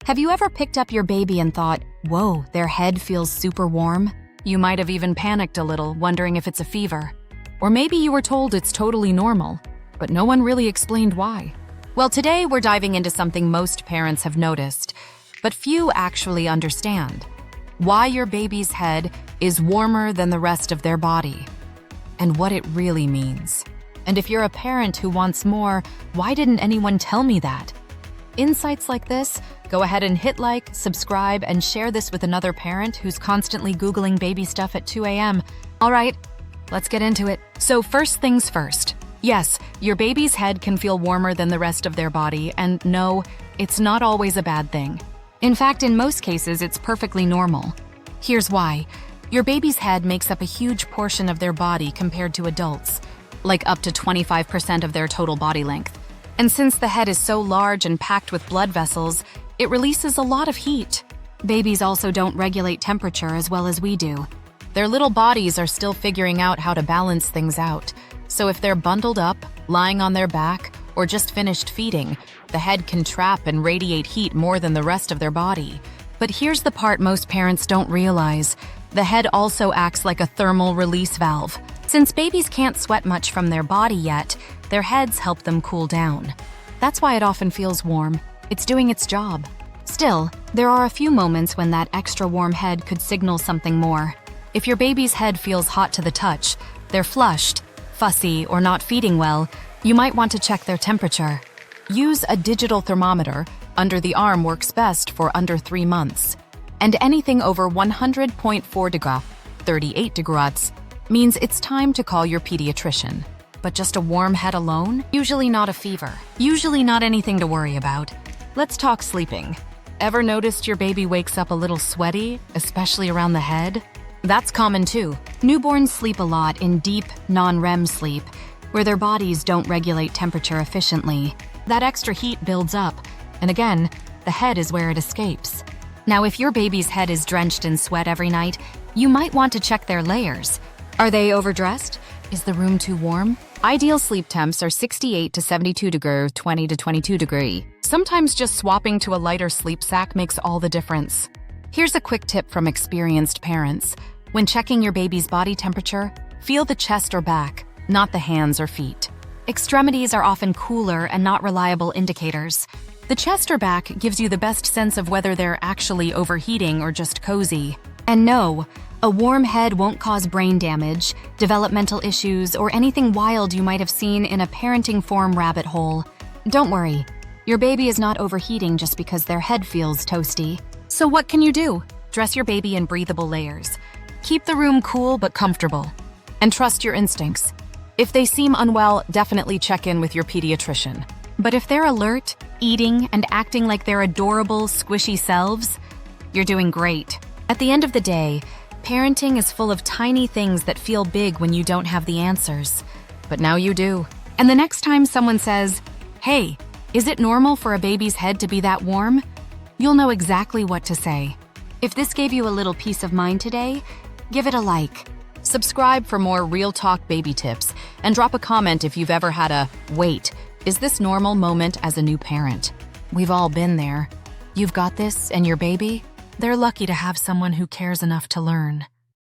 Have you ever picked up your baby and thought, whoa, their head feels super warm? You might have even panicked a little, wondering if it's a fever. Or maybe you were told it's totally normal, but no one really explained why. Well, today we're diving into something most parents have noticed, but few actually understand. Why your baby's head is warmer than the rest of their body, and what it really means. And if you're a parent who wants more, why didn't anyone tell me that? Insights like this, go ahead and hit like, subscribe, and share this with another parent who's constantly Googling baby stuff at 2 a.m. All right, let's get into it. So first things first. Yes, your baby's head can feel warmer than the rest of their body, and no, it's not always a bad thing. In fact, in most cases, it's perfectly normal. Here's why. Your baby's head makes up a huge portion of their body compared to adults, like up to 25% of their total body length. And since the head is so large and packed with blood vessels, it releases a lot of heat. Babies also don't regulate temperature as well as we do. Their little bodies are still figuring out how to balance things out. So if they're bundled up, lying on their back, or just finished feeding, the head can trap and radiate heat more than the rest of their body. But here's the part most parents don't realize. The head also acts like a thermal release valve. Since babies can't sweat much from their body yet, their heads help them cool down. That's why it often feels warm. It's doing its job. Still, there are a few moments when that extra warm head could signal something more. If your baby's head feels hot to the touch, they're flushed, fussy, or not feeding well, you might want to check their temperature. Use a digital thermometer. Under the arm works best for under 3 months. And anything over 100.4 degrees, 38 degrees, means it's time to call your pediatrician. But just a warm head alone? Usually not a fever. Usually not anything to worry about. Let's talk sleeping. Ever noticed your baby wakes up a little sweaty, especially around the head? That's common too. Newborns sleep a lot in deep, non-REM sleep, where their bodies don't regulate temperature efficiently. That extra heat builds up, and again, the head is where it escapes. Now, if your baby's head is drenched in sweat every night, you might want to check their layers. Are they overdressed? Is the room too warm? Ideal sleep temps are 68 to 72 degrees, 20 to 22 degrees. Sometimes just swapping to a lighter sleep sack makes all the difference. Here's a quick tip from experienced parents. When checking your baby's body temperature, feel the chest or back, not the hands or feet. Extremities are often cooler and not reliable indicators. The chest or back gives you the best sense of whether they're actually overheating or just cozy. And no, a warm head won't cause brain damage, developmental issues, or anything wild you might have seen in a parenting forum rabbit hole. Don't worry, your baby is not overheating just because their head feels toasty. So what can you do? Dress your baby in breathable layers. Keep the room cool but comfortable. And trust your instincts. If they seem unwell, definitely check in with your pediatrician. But if they're alert, eating, and acting like their adorable, squishy selves, you're doing great. At the end of the day, parenting is full of tiny things that feel big when you don't have the answers. But now you do. And the next time someone says, "Hey, is it normal for a baby's head to be that warm?" you'll know exactly what to say. If this gave you a little peace of mind today, give it a like. Subscribe for more real talk baby tips, and drop a comment if you've ever had a "wait, is this normal?" moment as a new parent. We've all been there. You've got this, and your baby? They're lucky to have someone who cares enough to learn.